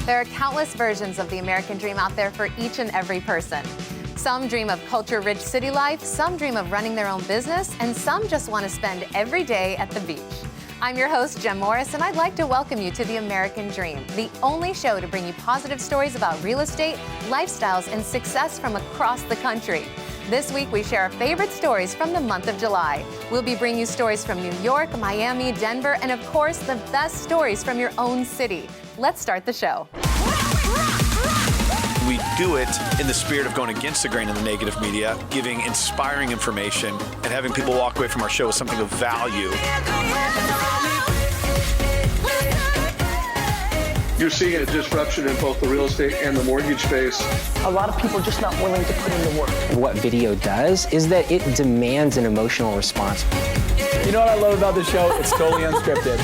There are countless versions of the American dream out there for each and every person. Some dream of culture-rich city life, some dream of running their own business, and some just want to spend every day at the beach. I'm your host, Jem Morris, and I'd like to welcome you to The American Dream, the only show to bring you positive stories about real estate, lifestyles, and success from across the country. This week, we share our favorite stories from the month of July. We'll be bringing you stories from New York, Miami, Denver, and of course, the best stories from your own city. Let's start the show. We do it in the spirit of going against the grain of the negative media, giving inspiring information, and having people walk away from our show with something of value. You're seeing a disruption in both the real estate and the mortgage space. A lot of people are just not willing to put in the work. What video does is that it demands an emotional response. You know what I love about the show? It's totally unscripted.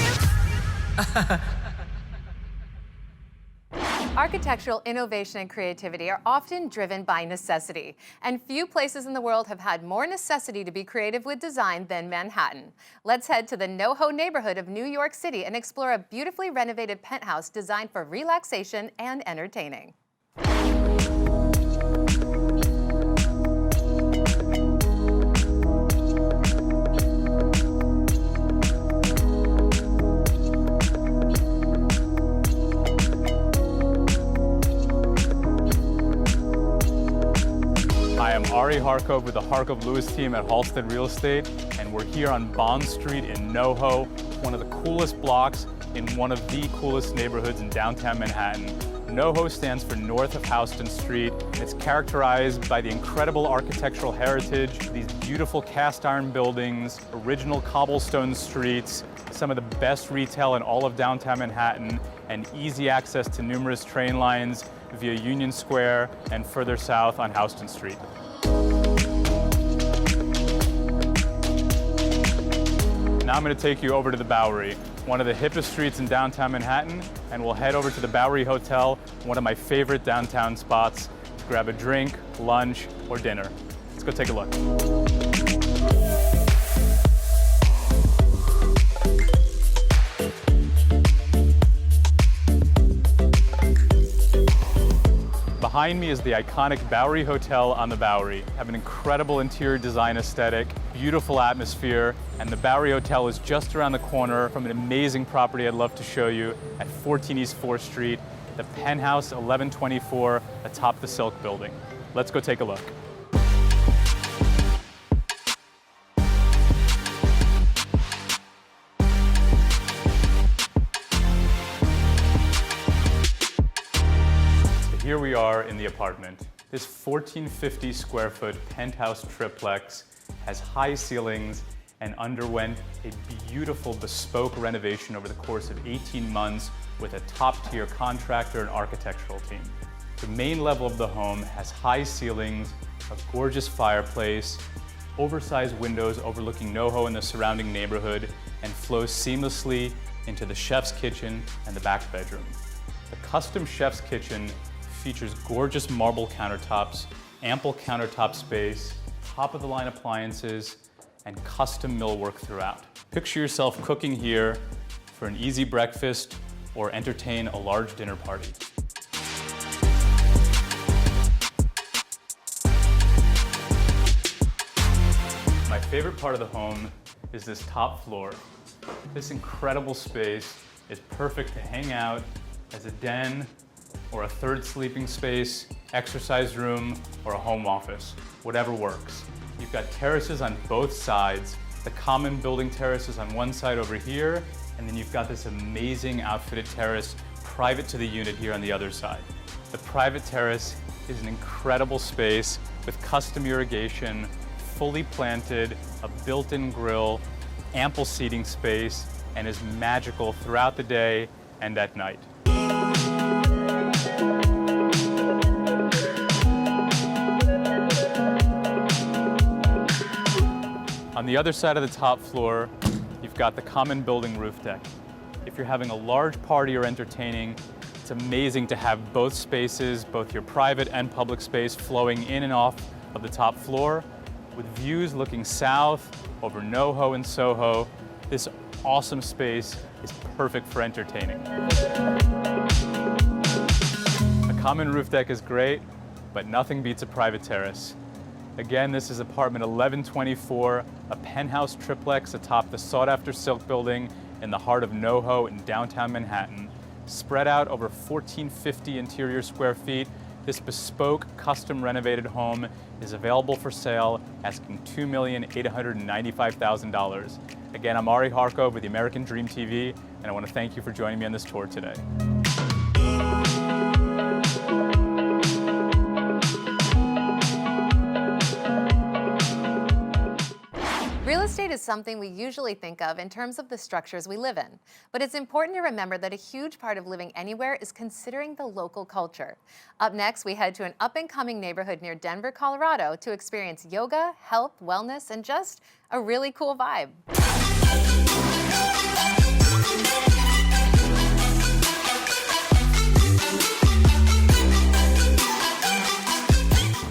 Architectural innovation and creativity are often driven by necessity, and few places in the world have had more necessity to be creative with design than Manhattan. Let's head to the NoHo neighborhood of New York City and explore a beautifully renovated penthouse designed for relaxation and entertaining. Ari Harkov with the Harkov Lewis team at Halstead Real Estate, and we're here on Bond Street in NoHo, one of the coolest blocks in one of the coolest neighborhoods in downtown Manhattan. NoHo stands for North of Houston Street. It's characterized by the incredible architectural heritage, these beautiful cast iron buildings, original cobblestone streets, some of the best retail in all of downtown Manhattan, and easy access to numerous train lines via Union Square and further south on Houston Street. Now I'm going to take you over to the Bowery, one of the hippest streets in downtown Manhattan, and we'll head over to the Bowery Hotel, one of my favorite downtown spots, to grab a drink, lunch, or dinner. Let's go take a look. Behind me is the iconic Bowery Hotel on the Bowery. Have an incredible interior design aesthetic, beautiful atmosphere, and the Bowery Hotel is just around the corner from an amazing property I'd love to show you at 14 East 4th Street, the Penthouse 1124 atop the Silk Building. Let's go take a look. Here we are in the apartment. This 1,450 square foot penthouse triplex has high ceilings and underwent a beautiful bespoke renovation over the course of 18 months with a top-tier contractor and architectural team. The main level of the home has high ceilings, a gorgeous fireplace, oversized windows overlooking NoHo and the surrounding neighborhood, and flows seamlessly into the chef's kitchen and the back bedroom. The custom chef's kitchen features gorgeous marble countertops, ample countertop space, top-of-the-line appliances, and custom millwork throughout. Picture yourself cooking here for an easy breakfast or entertain a large dinner party. My favorite part of the home is this top floor. This incredible space is perfect to hang out as a den, or a third sleeping space, exercise room, or a home office, whatever works. You've got terraces on both sides. The common building terrace is on one side over here, and then you've got this amazing outfitted terrace private to the unit here on the other side. The private terrace is an incredible space with custom irrigation, fully planted, a built-in grill, ample seating space, and is magical throughout the day and at night. On the other side of the top floor, you've got the common building roof deck. If you're having a large party or entertaining, it's amazing to have both spaces, both your private and public space, flowing in and off of the top floor, with views looking south over NoHo and Soho. This awesome space is perfect for entertaining. common roof deck is great, but nothing beats a private terrace. Again, this is apartment 1124, a penthouse triplex atop the sought-after Silk Building in the heart of NoHo in downtown Manhattan. Spread out over 1,450 interior square feet, this bespoke, custom renovated home is available for sale, asking $2,895,000. Again, I'm Ari Harkov with the American Dream TV, and I want to thank you for joining me on this tour today. Real estate is something we usually think of in terms of the structures we live in. But it's important to remember that a huge part of living anywhere is considering the local culture. Up next, we head to an up-and-coming neighborhood near Denver, Colorado to experience yoga, health, wellness, and just a really cool vibe.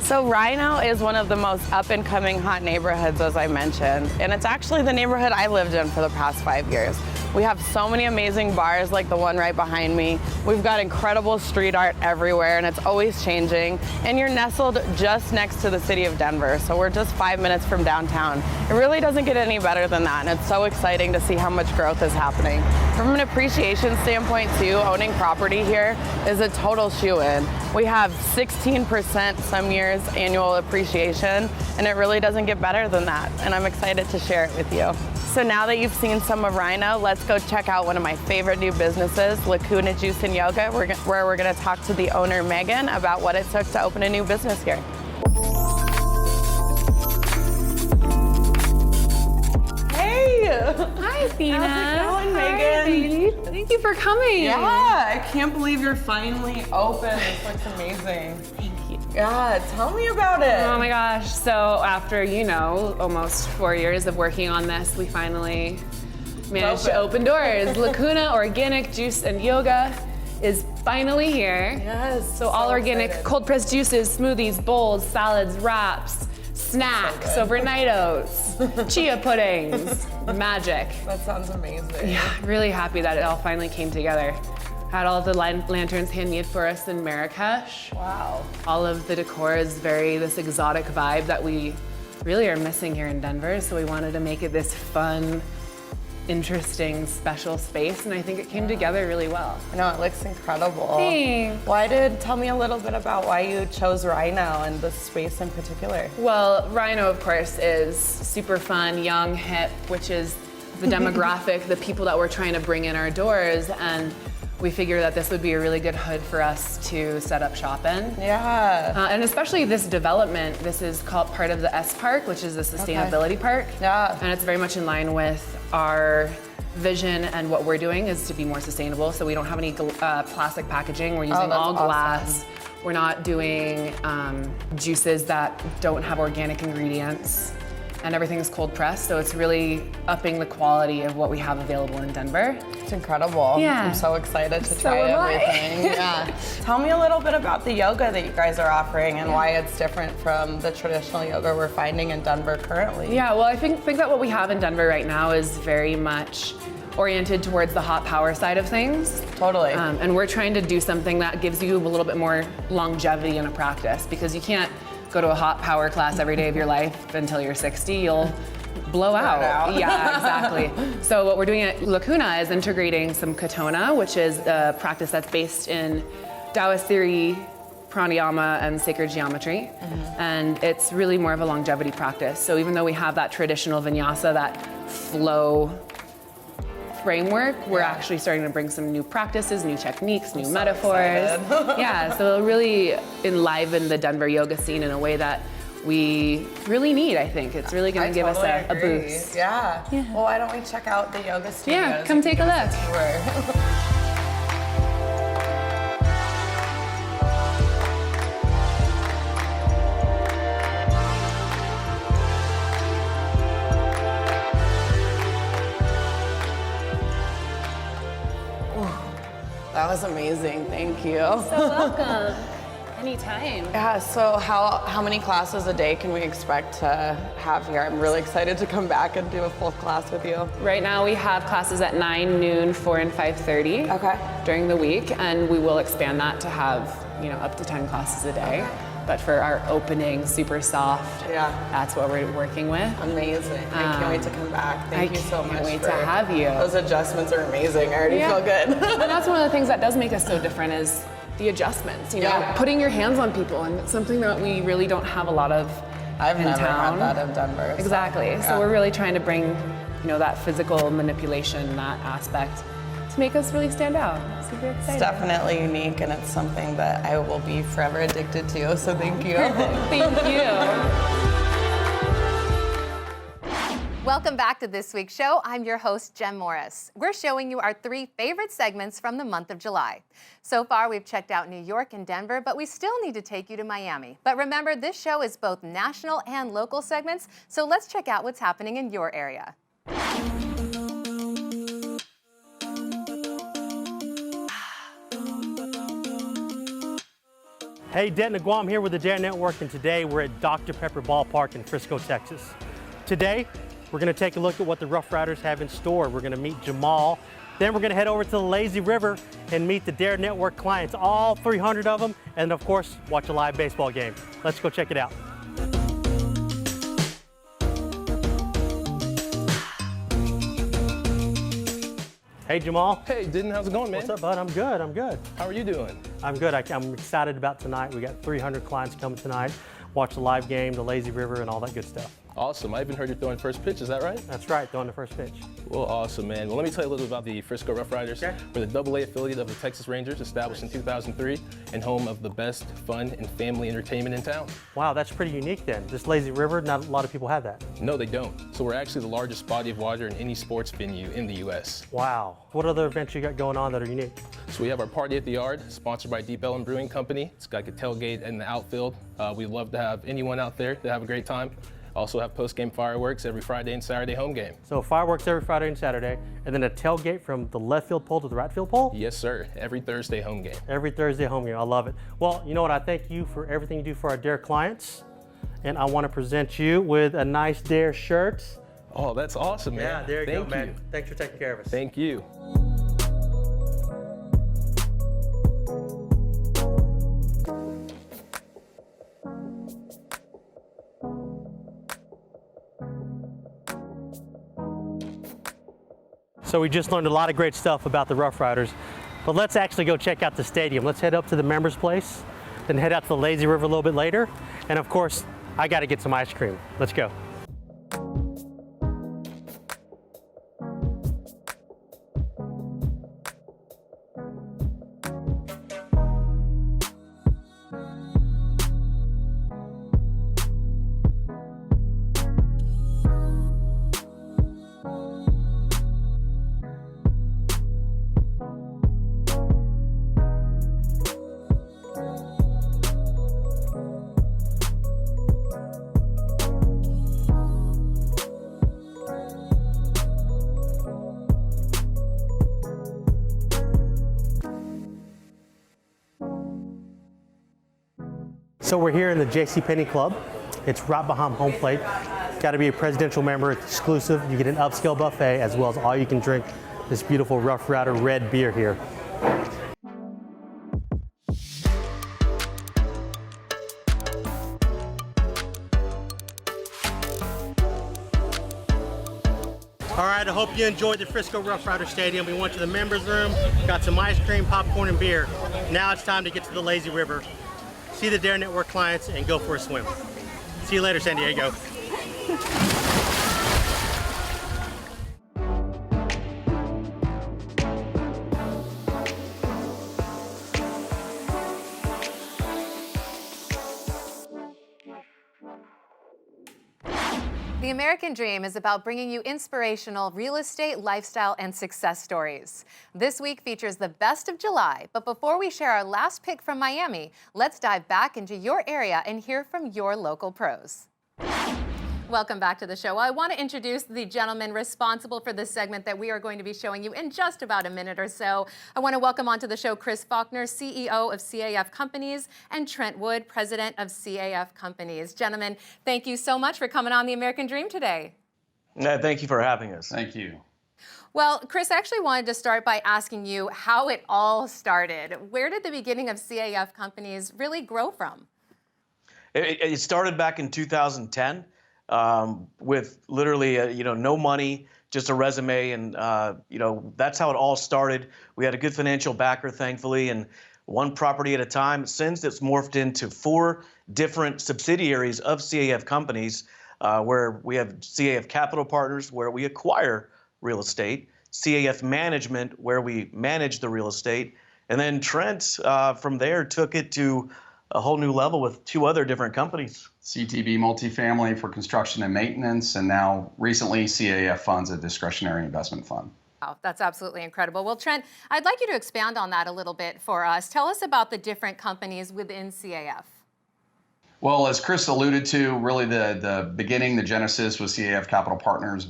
So Rhino is one of the most up-and-coming hot neighborhoods, as I mentioned, and it's actually the neighborhood I lived in for the past 5 years. We have so many amazing bars like the one right behind me. We've got incredible street art everywhere, and it's always changing. And you're nestled just next to the city of Denver, so we're just 5 minutes from downtown. It really doesn't get any better than that, and it's so exciting to see how much growth is happening. From an appreciation standpoint too, owning property here is a total shoe-in. We have 16% some years annual appreciation, and it really doesn't get better than that, and I'm excited to share it with you. So now that you've seen some of Rhino, let's go check out one of my favorite new businesses, Lacuna Juice and Yoga, where we're gonna talk to the owner, Megan, about what it took to open a new business here. Hey! Hi, Athena. How's it going, Hi, Megan? baby. Thank you for coming. Yeah, I can't believe you're finally open. This looks amazing. Thank you. Yeah, tell me about it. Oh my gosh. So after, almost 4 years of working on this, we finally managed to open doors. Lacuna Organic Juice and Yoga is finally here. Yes. So all organic cold pressed juices, smoothies, bowls, salads, wraps, snacks, overnight oats, chia puddings, magic. That sounds amazing. Yeah, really happy that it all finally came together. Had all the lanterns handmade for us in Marrakesh. Wow. All of the decor is this exotic vibe that we really are missing here in Denver. So we wanted to make it this fun, interesting, special space, and I think it came together really well. I know, it looks incredible. Thanks. Tell me a little bit about why you chose Rhino and this space in particular. Well, Rhino, of course, is super fun, young, hip, which is the demographic, the people that we're trying to bring in our doors, and we figured that this would be a really good hood for us to set up shop in. Yeah. And especially this development, this is called part of the S Park, which is the sustainability park. Yeah. And it's very much in line with our vision, and what we're doing is to be more sustainable. So we don't have any plastic packaging. We're using all glass. Awesome. We're not doing juices that don't have organic ingredients. And everything's cold pressed, so it's really upping the quality of what we have available in Denver. It's incredible. Yeah. I'm so excited to try everything. Yeah. Tell me a little bit about the yoga that you guys are offering and why it's different from the traditional yoga we're finding in Denver currently. Yeah, well, I think that what we have in Denver right now is very much oriented towards the hot power side of things. Totally. And we're trying to do something that gives you a little bit more longevity in a practice, because you can't go to a hot power class every day of your life until you're 60. You'll blow out. Yeah, exactly. So what we're doing at Lacuna is integrating some Katona, which is a practice that's based in Taoist theory, pranayama, and sacred geometry. And it's really more of a longevity practice. So even though we have that traditional vinyasa, that flow framework, we're actually starting to bring some new practices, new techniques, new metaphors. Yeah, so it'll really enliven the Denver yoga scene in a way that we really need, I think. It's really gonna give us a boost. Yeah. Well, why don't we check out the yoga studios? Yeah, come take a look. That was amazing, thank you. So welcome. Anytime. Yeah, so how many classes a day can we expect to have here? I'm really excited to come back and do a full class with you. Right now we have classes at 9, noon, 4, and 5:30 during the week, and we will expand that to have, up to 10 classes a day. But for our opening, super soft, that's what we're working with. Amazing. I can't wait to come back. Thank you so much. I can't wait to have you. Those adjustments are amazing. I already feel good. And that's one of the things that does make us so different is the adjustments, putting your hands on people, and it's something that we really don't have a lot of I've in never town. had that in Denver. So. Exactly. So we're really trying to bring, that physical manipulation, that aspect, to make us really stand out. Super excited. It's definitely unique, and it's something that I will be forever addicted to. So thank you. Thank you. Welcome back to this week's show. I'm your host, Jem Morris. We're showing you our 3 favorite segments from the month of July. So far, we've checked out New York and Denver, but we still need to take you to Miami. But remember, this show is both national and local segments, so let's check out what's happening in your area. Hey, Denton Aguam here with the Dare Network, and today we're at Dr. Pepper Ballpark in Frisco, Texas. Today, we're going to take a look at what the Rough Riders have in store. We're going to meet Jamal. Then we're going to head over to the Lazy River and meet the Dare Network clients, all 300 of them, and of course, watch a live baseball game. Let's go check it out. Hey, Jamal. Hey, Denton, how's it going, man? What's up, bud? I'm good, I'm good. How are you doing? I'm good. I'm excited about tonight. We got 300 clients coming tonight. Watch the live game, the Lazy River, and all that good stuff. Awesome. I even heard you're throwing first pitch. Is that right? That's right, throwing the first pitch. Well, awesome, man. Well, let me tell you a little about the Frisco Rough Riders. Okay. We're the AA affiliate of the Texas Rangers, established in 2003, and home of the best fun and family entertainment in town. Wow, that's pretty unique then. This Lazy River, not a lot of people have that. No, they don't. So we're actually the largest body of water in any sports venue in the U.S. Wow. What other events you got going on that are unique? So we have our Party at the Yard, sponsored by Deep Ellum Brewing Company. It's got a tailgate in the outfield. We'd love to have anyone out there to have a great time. Also have post-game fireworks every Friday and Saturday home game. So fireworks every Friday and Saturday, and then a tailgate from the left field pole to the right field pole? Yes, sir. Every Thursday home game. Every Thursday home game. I love it. Well, you know what? I thank you for everything you do for our Dare clients, and I want to present you with a nice Dare shirt. Oh, that's awesome, man. Yeah, there you go, man. You. Thanks for taking care of us. Thank you. So we just learned a lot of great stuff about the Rough Riders, but let's actually go check out the stadium. Let's head up to the members' place, then head out to the Lazy River a little bit later, and of course, I got to get some ice cream. Let's go. So we're here in the JCPenney Club. It's right behind home plate. Got to be a presidential member. It's exclusive. You get an upscale buffet as well as all you can drink this beautiful Rough Rider red beer here. All right, I hope you enjoyed the Frisco Rough Rider Stadium. We went to the members room, got some ice cream, popcorn, and beer. Now it's time to get to the Lazy River, see the Dare Network clients, and go for a swim. See you later, San Diego. The American Dream is about bringing you inspirational real estate, lifestyle, and success stories. This week features the best of July, but before we share our last pick from Miami, let's dive back into your area and hear from your local pros. Welcome back to the show. I want to introduce the gentleman responsible for this segment that we are going to be showing you in just about a minute or so. I want to welcome onto the show Chris Faulkner, CEO of CAF Companies, and Trent Wood, President of CAF Companies. Gentlemen, thank you so much for coming on The American Dream today. Thank you for having us. Thank you. Well, Chris, I actually wanted to start by asking you how it all started. Where did the beginning of CAF Companies really grow from? It started back in 2010 with literally, no money, just a resume. And, that's how it all started. We had a good financial backer, thankfully, and one property at a time. Since it's morphed into 4 different subsidiaries of CAF Companies, where we have CAF Capital Partners, where we acquire real estate, CAF Management, where we manage the real estate, and then Trent, from there, took it to a whole new level with 2 other different companies. CTB Multifamily for construction and maintenance, and now recently CAF Funds, a discretionary investment fund. Wow, that's absolutely incredible. Well, Trent, I'd like you to expand on that a little bit for us. Tell us about the different companies within CAF. Well, as Chris alluded to, really the beginning, the genesis was CAF Capital Partners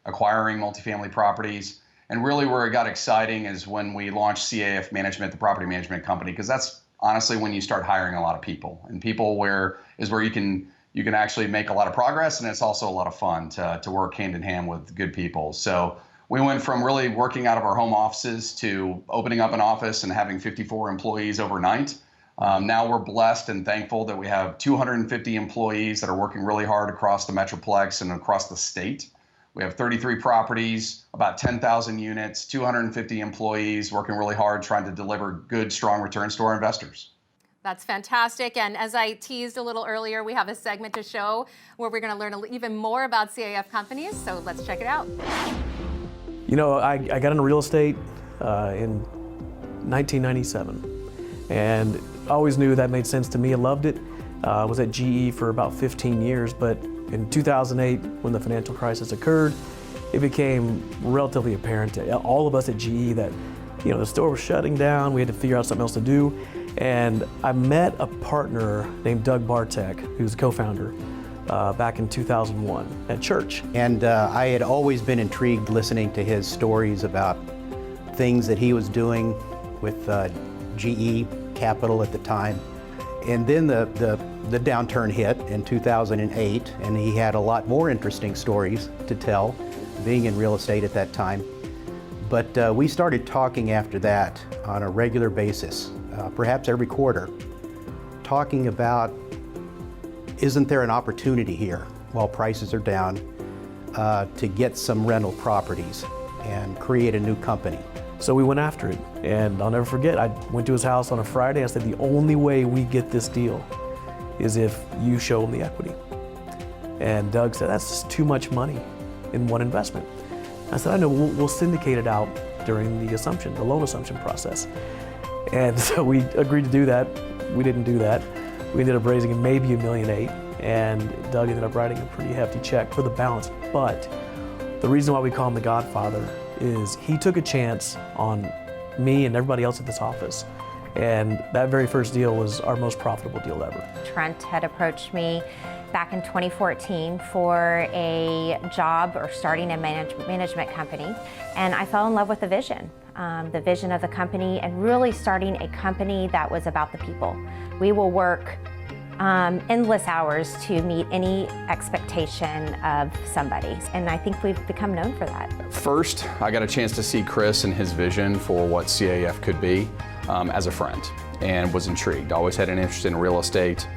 acquiring multifamily properties. And really where it got exciting is when we launched CAF Management, the property management company, because that's honestly when you start hiring a lot of people. And people where you can actually make a lot of progress, and it's also a lot of fun to work hand in hand with good people. So we went from really working out of our home offices to opening up an office and having 54 employees overnight. Now we're blessed and thankful that we have 250 employees that are working really hard across the Metroplex and across the state. We have 33 properties, about 10,000 units, 250 employees working really hard trying to deliver good, strong returns to our investors. That's fantastic. And as I teased a little earlier, we have a segment to show where we're going to learn even more about CAF Companies. So let's check it out. I got into real estate in 1997. And I always knew that made sense to me. I loved it. I was at GE for about 15 years, but in 2008, when the financial crisis occurred, it became relatively apparent to all of us at GE that, the store was shutting down. We had to figure out something else to do. And I met a partner named Doug Bartek, who's a co-founder, back in 2001 at church. And I had always been intrigued listening to his stories about things that he was doing with GE Capital at the time. And then the downturn hit in 2008, and he had a lot more interesting stories to tell, being in real estate at that time. But we started talking after that on a regular basis, perhaps every quarter, talking about, isn't there an opportunity here while prices are down to get some rental properties and create a new company? So we went after it, and I'll never forget, I went to his house on a Friday. I said, the only way we get this deal is if you show him the equity. And Doug said, that's just too much money in one investment. I said, I know, we'll syndicate it out during the loan assumption process. And so we agreed to do that. We didn't do that. We ended up raising maybe $1.8 million, and Doug ended up writing a pretty hefty check for the balance. But the reason why we call him the Godfather is he took a chance on me and everybody else at this office. And that very first deal was our most profitable deal ever. Trent had approached me back in 2014 for a job or starting a management company. And I fell in love with the vision of the company, and really starting a company that was about the people. We will work endless hours to meet any expectation of somebody. And I think we've become known for that. First, I got a chance to see Chris and his vision for what CAF could be as a friend, and was intrigued. Always had an interest in real estate.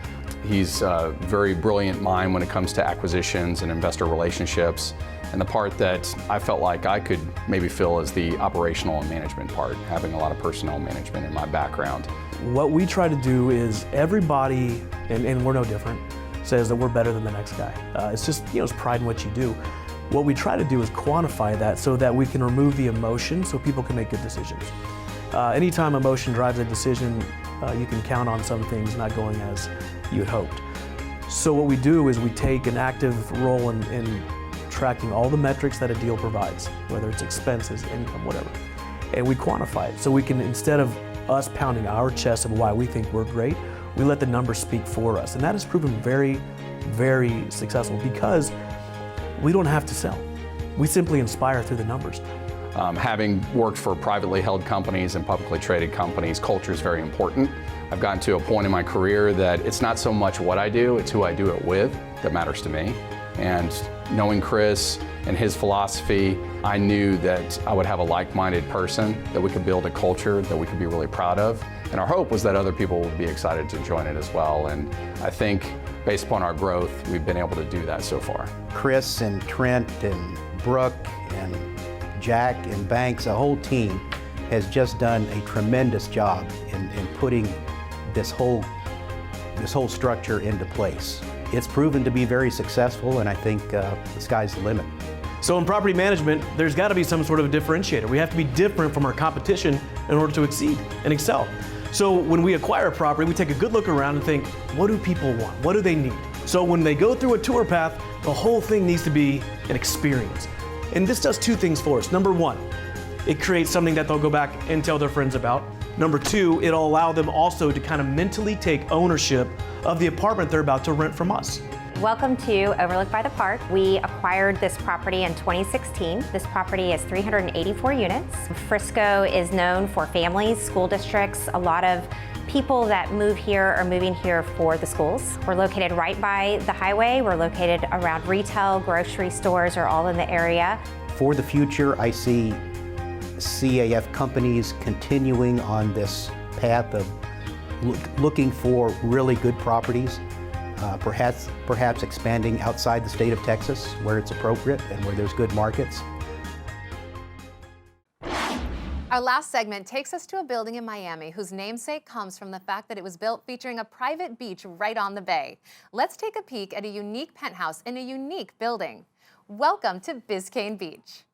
He's a very brilliant mind when it comes to acquisitions and investor relationships. And the part that I felt like I could maybe fill is the operational and management part, having a lot of personnel management in my background. What we try to do is everybody, and we're no different, says that we're better than the next guy. It's just, it's pride in what you do. What we try to do is quantify that so that we can remove the emotion so people can make good decisions. Anytime emotion drives a decision, you can count on some things not going as you had hoped. So what we do is we take an active role in tracking all the metrics that a deal provides, whether it's expenses, income, whatever, and we quantify it. So we can, instead of us pounding our chest of why we think we're great, we let the numbers speak for us. And that has proven very, very successful because we don't have to sell. We simply inspire through the numbers. Having worked for privately held companies and publicly traded companies, culture is very important. I've gotten to a point in my career that it's not so much what I do, it's who I do it with that matters to me. And knowing Chris and his philosophy, I knew that I would have a like-minded person, that we could build a culture that we could be really proud of. And our hope was that other people would be excited to join it as well. And I think based upon our growth, we've been able to do that so far. Chris and Trent and Brooke and Jack and Banks, a whole team has just done a tremendous job in putting this whole structure into place. It's proven to be very successful, and I think the sky's the limit. So in property management, there's got to be some sort of a differentiator. We have to be different from our competition in order to exceed and excel. So when we acquire a property, we take a good look around and think, what do people want? What do they need? So when they go through a tour path, the whole thing needs to be an experience. And this does two things for us. Number one, it creates something that they'll go back and tell their friends about. Number two, it'll allow them also to kind of mentally take ownership of the apartment they're about to rent from us. Welcome to Overlook by the Park. We acquired this property in 2016. This property is 384 units. Frisco is known for families, school districts. A lot of people that move here are moving here for the schools. We're located right by the highway. We're located around retail, grocery stores are all in the area. For the future, I see CAF companies continuing on this path of looking for really good properties, perhaps expanding outside the state of Texas where it's appropriate and where there's good markets. Our last segment takes us to a building in Miami whose namesake comes from the fact that it was built featuring a private beach right on the bay. Let's take a peek at a unique penthouse in a unique building. Welcome to Biscayne Beach.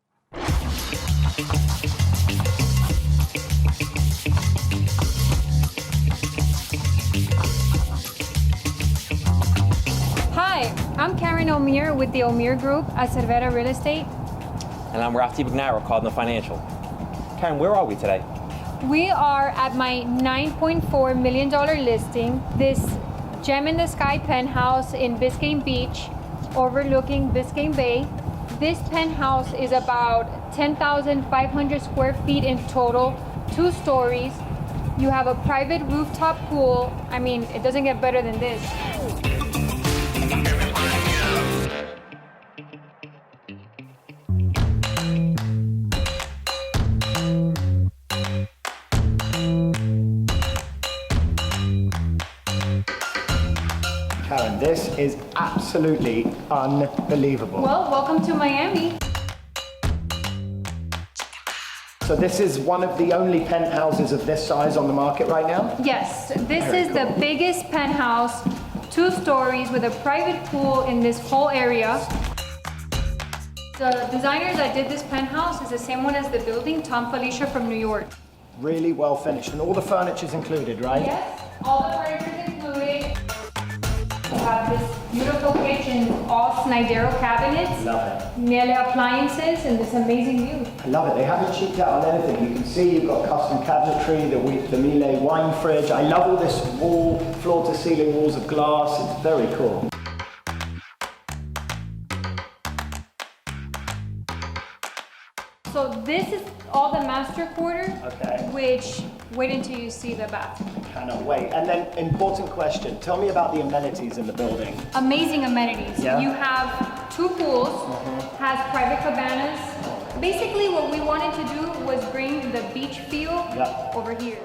Hi, I'm Karen O'Meara with the O'Meara Group at Cervera Real Estate. And I'm Rafti Bagnara, Cardinal Financial. Karen, where are we today? We are at my $9.4 million listing, this gem in the sky penthouse in Biscayne Beach, overlooking Biscayne Bay. This penthouse is about 10,500 square feet in total, 2 stories. You have a private rooftop pool. I mean, it doesn't get better than this. Karen, this is absolutely unbelievable. Well, welcome to Miami. So this is one of the only penthouses of this size on the market right now? Yes, this is the biggest penthouse, 2 stories with a private pool in this whole area. The designer that did this penthouse is the same one as the building, Tom Felicia from New York. Really well finished, and all the furniture's included, right? Yes, all the furniture's included. We have this beautiful kitchen, all Snidero cabinets. Love it. Miele appliances, and this amazing view. I love it. They haven't cheaped out on anything. You can see you've got custom cabinetry, the Miele wine fridge. I love all this floor-to-ceiling walls of glass. It's very cool. So this is all the master quarter, Okay. which, wait until you see the bathroom. Cannot wait. And then, important question. Tell me about the amenities in the building. Amazing amenities. Yeah. You have 2 pools, has private cabanas. Basically what we wanted to do was bring the beach feel over here.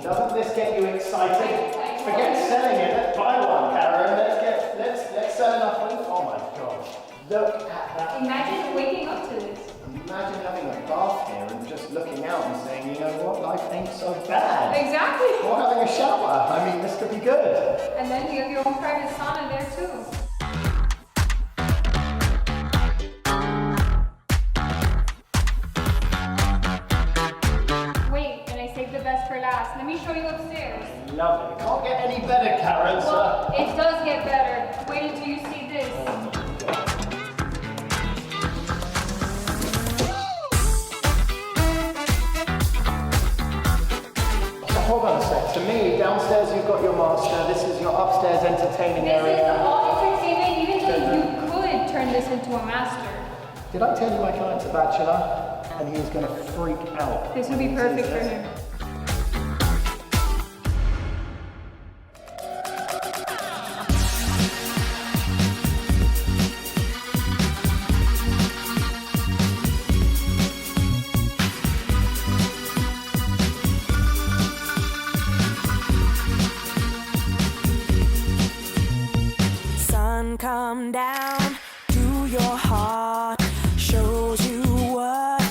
Doesn't this get you excited? Forget selling it, let's buy one, Karen. Let's sell enough one. Oh my gosh. Look at that. Imagine waking up to this. Imagine having a bath here and just looking out and saying, you know what, life ain't so bad. Exactly. Or having a shower. I mean, this could be good. And then you have your own private sauna there too. Wait, and I saved the best for last. Let me show you upstairs. lovely. It can't get any better, Karen. Well, it does get better. Wait until you see this. Hold on a sec. To me, downstairs you've got your master. This is your upstairs entertaining area. This is the all entertainment, even though you could turn this into a master. Did I tell you my client's a bachelor? And he's going to freak out. This would be perfect for him. Come down to your heart, shows you what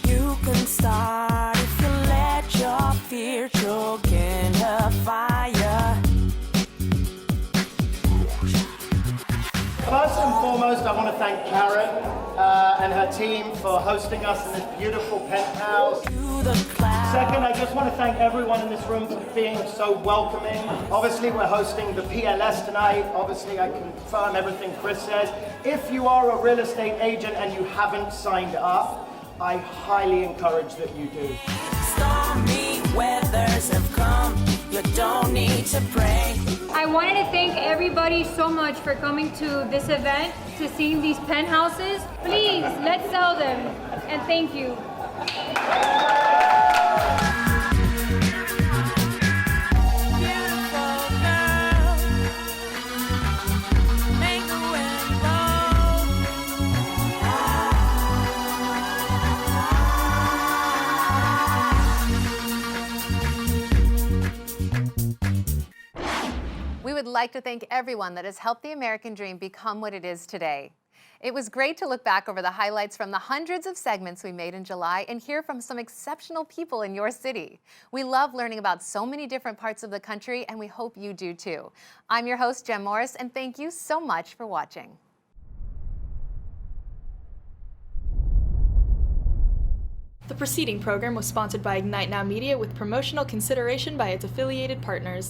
you can start if you let your fear choke in the fire. First and foremost, I want to thank Karen and her team for hosting us in this beautiful penthouse. Second, I just want to thank everyone in this room for being so welcoming. Obviously, we're hosting the PLS tonight. Obviously, I confirm everything Chris says. If you are a real estate agent and you haven't signed up, I highly encourage that you do. Stormy weathers have come, you don't need to pray. I wanted to thank everybody so much for coming to this event, to seeing these penthouses. Please, let's sell them, and thank you. We would like to thank everyone that has helped the American Dream become what it is today. It was great to look back over the highlights from the hundreds of segments we made in July and hear from some exceptional people in your city. We love learning about so many different parts of the country, and we hope you do too. I'm your host, Jem Morris, and thank you so much for watching. The preceding program was sponsored by Ignite Now Media with promotional consideration by its affiliated partners.